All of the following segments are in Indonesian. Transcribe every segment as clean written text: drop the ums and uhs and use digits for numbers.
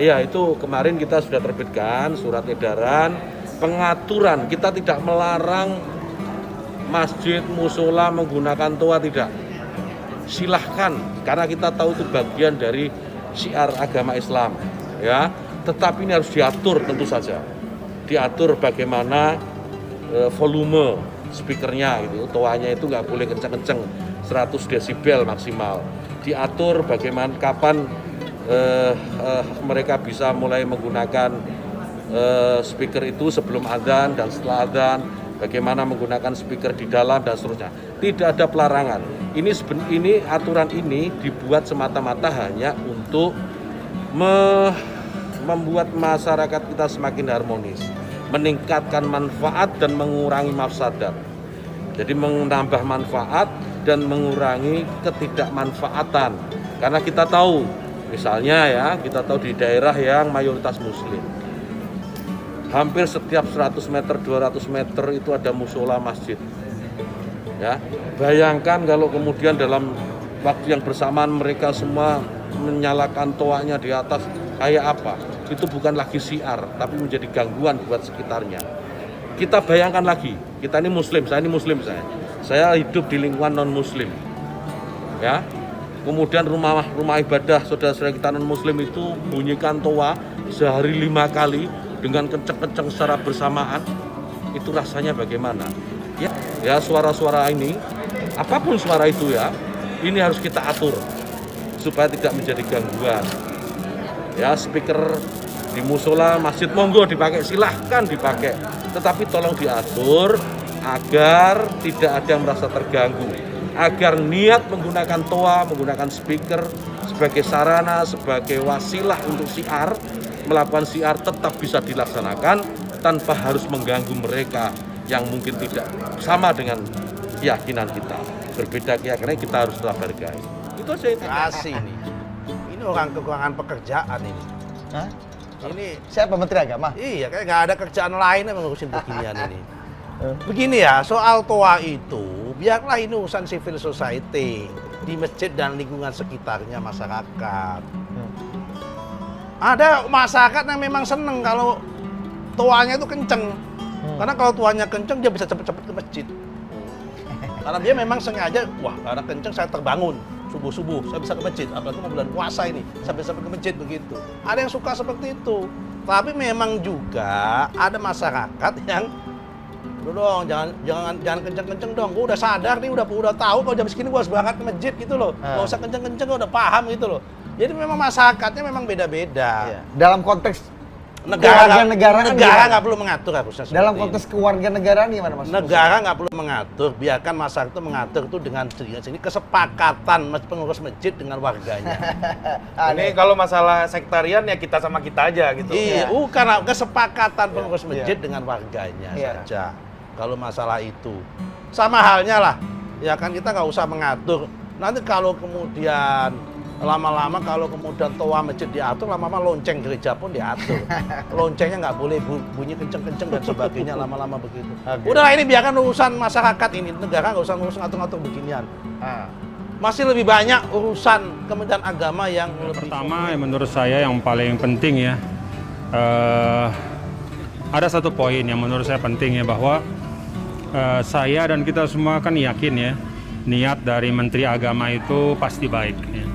Ya, itu kemarin kita sudah terbitkan surat edaran pengaturan. Kita tidak melarang masjid, musola menggunakan toa, tidak. Silahkan, karena kita tahu itu bagian dari syiar agama Islam, ya. Tetapi ini harus diatur tentu saja. Diatur bagaimana volume speakernya, gitu. Toanya itu nggak boleh kenceng-kenceng, 100 desibel maksimal. Diatur bagaimana kapan mereka bisa mulai menggunakan speaker itu sebelum adzan dan setelah adzan, bagaimana menggunakan speaker di dalam dan seterusnya. Tidak ada pelarangan. Ini aturan ini dibuat semata-mata hanya untuk membuat masyarakat kita semakin harmonis, meningkatkan manfaat dan mengurangi mafsadat. Jadi menambah manfaat dan mengurangi ketidakmanfaatan. Karena kita tahu, misalnya ya, kita tahu di daerah yang mayoritas muslim, hampir setiap 100 meter, 200 meter itu ada musola masjid. Ya, bayangkan kalau kemudian dalam waktu yang bersamaan mereka semua menyalakan toanya di atas, kayak apa? Itu bukan lagi syiar, tapi menjadi gangguan buat sekitarnya. Kita bayangkan lagi, kita ini muslim, saya ini muslim, saya hidup di lingkungan non muslim. Ya. Kemudian rumah ibadah saudara-saudara kita non muslim itu bunyikan toa sehari 5 kali dengan kenceng-kenceng secara bersamaan, itu rasanya bagaimana? Ya suara-suara ini, apapun suara itu ya, ini harus kita atur supaya tidak menjadi gangguan. Ya, speaker di musola, masjid monggo dipakai, silahkan dipakai, tetapi tolong diatur agar tidak ada yang merasa terganggu, agar niat menggunakan toa, menggunakan speaker sebagai sarana, sebagai wasilah untuk syiar, melakukan syiar tetap bisa dilaksanakan tanpa harus mengganggu mereka yang mungkin tidak sama dengan keyakinan kita. Berbeda keyakinan kita harus tetap hargai. Itu saya kasih nih. Ini orang kekurangan pekerjaan ini. Hah? Ini Siapa Menteri Agama? iya, kayak nggak ada kerjaan lain yang ngurusin beginian ini. Begini ya, soal toa itu, biarlah ini urusan civil society di masjid dan lingkungan sekitarnya masyarakat. Ada masyarakat yang memang seneng kalau toanya itu kenceng. Karena kalau toanya kenceng, dia bisa cepet-cepet ke masjid. Karena dia memang sengaja, wah karena kenceng saya terbangun. Subuh-subuh, saya bisa ke masjid. Apalagi mau bulan puasa ini, sampai ke masjid begitu. Ada yang suka seperti itu. Tapi memang juga ada masyarakat yang udah dong, jangan kenceng-kenceng dong. Gue udah sadar nih, udah tahu kalau jam segini gue harus berangkat ke masjid gitu loh. Gak usah kenceng-kenceng, gue udah paham gitu loh. Jadi memang masyarakatnya memang beda-beda. Iya. Dalam konteks Negara kewarganegaraan nggak perlu mengatur harusnya. dalam konteks kewarganegaraan gimana Mas? Negara nggak perlu mengatur, biarkan masyarakat itu mengatur itu dengan sini kesepakatan pengurus masjid dengan warganya. Ini kalau masalah sektarian ya kita sama kita aja gitu. Iya, bukan kesepakatan pengurus masjid dengan warganya Iya. saja. Kalau masalah itu sama halnya lah, ya kan kita nggak usah mengatur. Nanti kalau kemudian lama-lama kalau kemudian toa masjid diatur, lama-lama lonceng gereja pun diatur. Loncengnya nggak boleh bunyi kenceng-kenceng dan sebagainya lama-lama begitu. Okay. Udahlah ini biarkan urusan masyarakat ini, negara nggak usah ngurus ngatur-ngatur beginian. Masih lebih banyak urusan Kementerian Agama yang lebih. Pertama yang menurut saya yang paling penting ya, ada satu poin yang menurut saya penting ya, bahwa saya dan kita semua kan yakin ya, niat dari Menteri Agama itu pasti baik ya.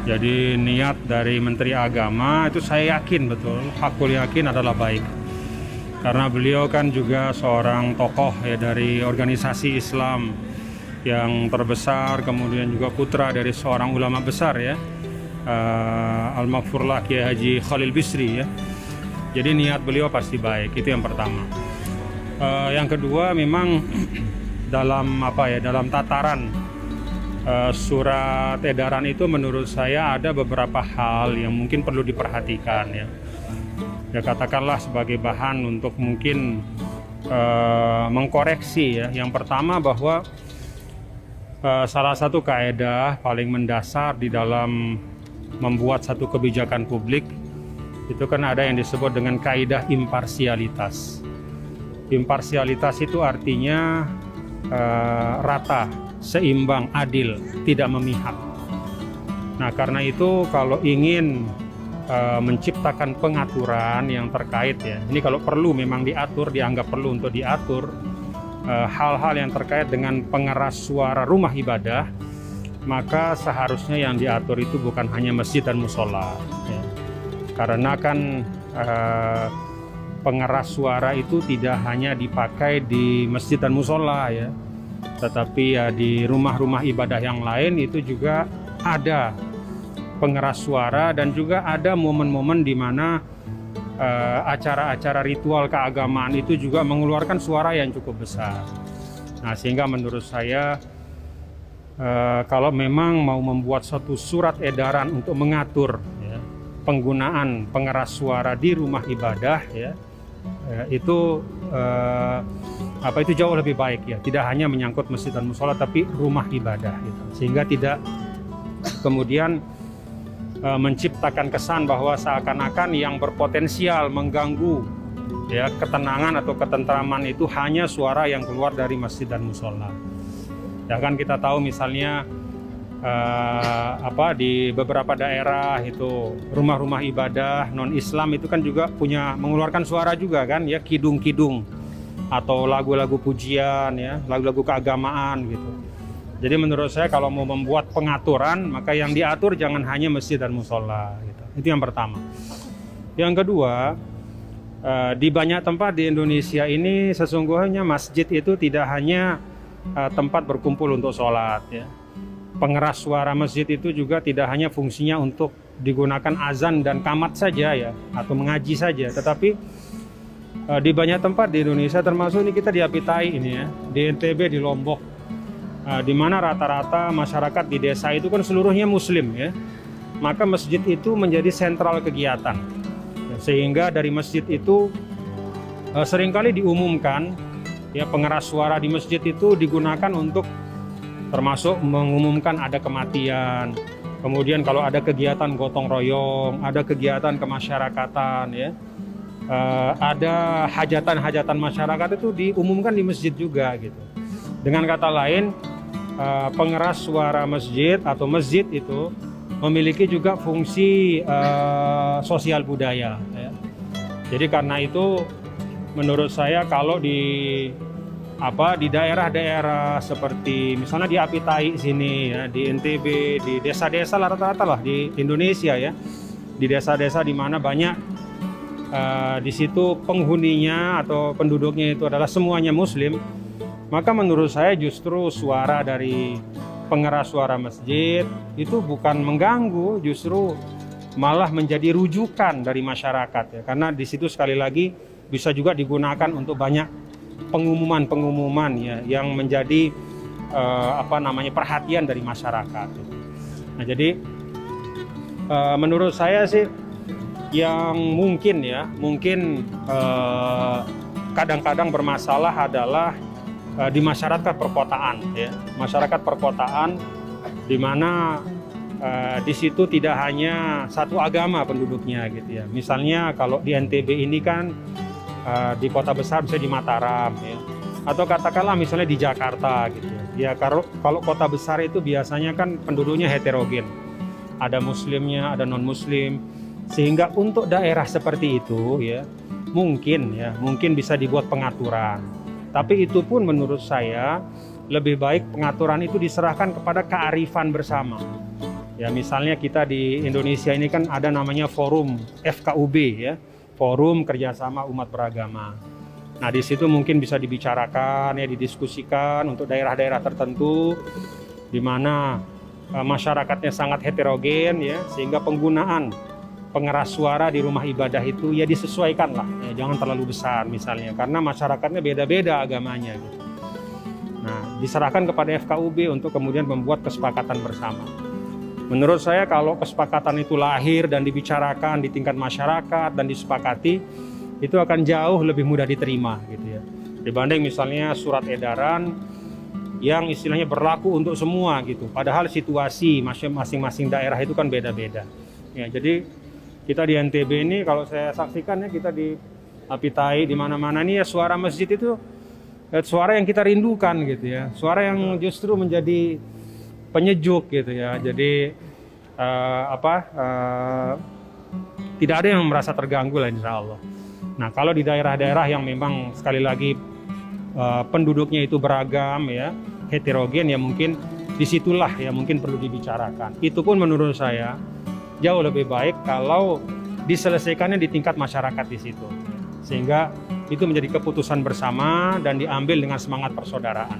Jadi niat dari Menteri Agama itu saya yakin betul, hakul yakin adalah baik. Karena beliau kan juga seorang tokoh ya dari organisasi Islam yang terbesar, kemudian juga putra dari seorang ulama besar ya, Al-Maghfurlah Kiai Haji Khalil Bisri ya. Jadi niat beliau pasti baik, itu yang pertama. Yang kedua memang dalam dalam tataran surat edaran itu menurut saya ada beberapa hal yang mungkin perlu diperhatikan ya. Ya katakanlah sebagai bahan untuk mungkin mengkoreksi ya. Yang pertama bahwa salah satu kaedah paling mendasar di dalam membuat satu kebijakan publik itu kan ada yang disebut dengan kaidah imparsialitas. Imparsialitas itu artinya rata, seimbang, adil, tidak memihak. Nah, karena itu kalau ingin menciptakan pengaturan yang terkait ya. Ini kalau perlu memang diatur, dianggap perlu untuk diatur hal-hal yang terkait dengan pengeras suara rumah ibadah, maka seharusnya yang diatur itu bukan hanya masjid dan musola ya. Karena kan pengeras suara itu tidak hanya dipakai di masjid dan musola ya, tetapi ya di rumah-rumah ibadah yang lain itu juga ada pengeras suara, dan juga ada momen-momen di mana acara-acara ritual keagamaan itu juga mengeluarkan suara yang cukup besar. Nah, sehingga menurut saya kalau memang mau membuat suatu surat edaran untuk mengatur ya, penggunaan pengeras suara di rumah ibadah ya, itu jauh lebih baik ya, tidak hanya menyangkut masjid dan musola tapi rumah ibadah gitu. Sehingga tidak kemudian menciptakan kesan bahwa seakan-akan yang berpotensial mengganggu ya ketenangan atau ketentraman itu hanya suara yang keluar dari masjid dan musola. Ya kan kita tahu misalnya di beberapa daerah itu rumah-rumah ibadah non-Islam itu kan juga punya mengeluarkan suara juga kan ya, kidung-kidung atau lagu-lagu pujian ya, lagu-lagu keagamaan gitu. Jadi menurut saya kalau mau membuat pengaturan, maka yang diatur jangan hanya masjid dan musola gitu. Itu yang pertama. Yang kedua, di banyak tempat di Indonesia ini sesungguhnya masjid itu tidak hanya tempat berkumpul untuk sholat ya. Pengeras suara masjid itu juga tidak hanya fungsinya untuk digunakan azan dan qamat saja ya, atau mengaji saja, tetapi di banyak tempat di Indonesia, termasuk ini kita di Apitai ini ya, di NTB, di Lombok, di mana rata-rata masyarakat di desa itu kan seluruhnya muslim ya, maka masjid itu menjadi sentral kegiatan. Sehingga dari masjid itu seringkali diumumkan ya, pengeras suara di masjid itu digunakan untuk termasuk mengumumkan ada kematian, kemudian kalau ada kegiatan gotong royong, ada kegiatan kemasyarakatan ya, ada hajatan-hajatan masyarakat itu diumumkan di masjid juga gitu. Dengan kata lain, pengeras suara masjid atau masjid itu memiliki juga fungsi sosial budaya ya. Jadi karena itu menurut saya kalau di daerah-daerah seperti misalnya di Apitai sini ya, di NTB, di desa-desa rata-rata lah di Indonesia ya, di desa-desa di mana banyak di situ penghuninya atau penduduknya itu adalah semuanya muslim, maka menurut saya justru suara dari pengeras suara masjid itu bukan mengganggu, justru malah menjadi rujukan dari masyarakat ya. Karena di situ sekali lagi bisa juga digunakan untuk banyak pengumuman ya yang menjadi perhatian dari masyarakat. Nah, jadi menurut saya sih yang mungkin kadang-kadang bermasalah adalah di masyarakat perkotaan ya, masyarakat perkotaan di mana di situ tidak hanya satu agama penduduknya gitu ya. Misalnya kalau di NTB ini kan di kota besar bisa di Mataram ya, atau katakanlah misalnya di Jakarta gitu ya. Ya kalau kota besar itu biasanya kan penduduknya heterogen, ada muslimnya, ada non muslim, sehingga untuk daerah seperti itu ya mungkin bisa dibuat pengaturan. Tapi itu pun menurut saya lebih baik pengaturan itu diserahkan kepada kearifan bersama. Ya misalnya kita di Indonesia ini kan ada namanya forum FKUB ya, Forum Kerjasama Umat Beragama. Nah di situ mungkin bisa dibicarakan ya, didiskusikan untuk daerah-daerah tertentu di mana masyarakatnya sangat heterogen ya, sehingga penggunaan pengeras suara di rumah ibadah itu ya disesuaikan lah ya, jangan terlalu besar misalnya karena masyarakatnya beda-beda agamanya gitu. Nah diserahkan kepada FKUB untuk kemudian membuat kesepakatan bersama. Menurut saya kalau kesepakatan itu lahir dan dibicarakan di tingkat masyarakat dan disepakati, itu akan jauh lebih mudah diterima gitu ya, dibanding misalnya surat edaran yang istilahnya berlaku untuk semua gitu, padahal situasi masing-masing daerah itu kan beda-beda ya. Jadi kita di NTB ini kalau saya saksikan ya, kita di Apitai di mana-mana nih ya, suara masjid itu suara yang kita rindukan gitu ya, suara yang justru menjadi penyejuk gitu ya. Jadi tidak ada yang merasa terganggu lah insya Allah. Nah kalau di daerah-daerah yang memang sekali lagi penduduknya itu beragam ya, heterogen, ya mungkin disitulah ya mungkin perlu dibicarakan. Itu pun menurut saya jauh lebih baik kalau diselesaikannya di tingkat masyarakat di situ, sehingga itu menjadi keputusan bersama dan diambil dengan semangat persaudaraan.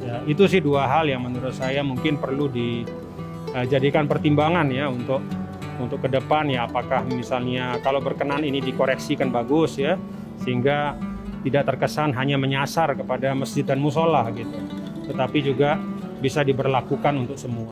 Ya, itu sih dua hal yang menurut saya mungkin perlu dijadikan pertimbangan ya untuk ke depan ya, apakah misalnya kalau berkenan ini dikoreksikan bagus ya, sehingga tidak terkesan hanya menyasar kepada masjid dan musola gitu, tetapi juga bisa diberlakukan untuk semua.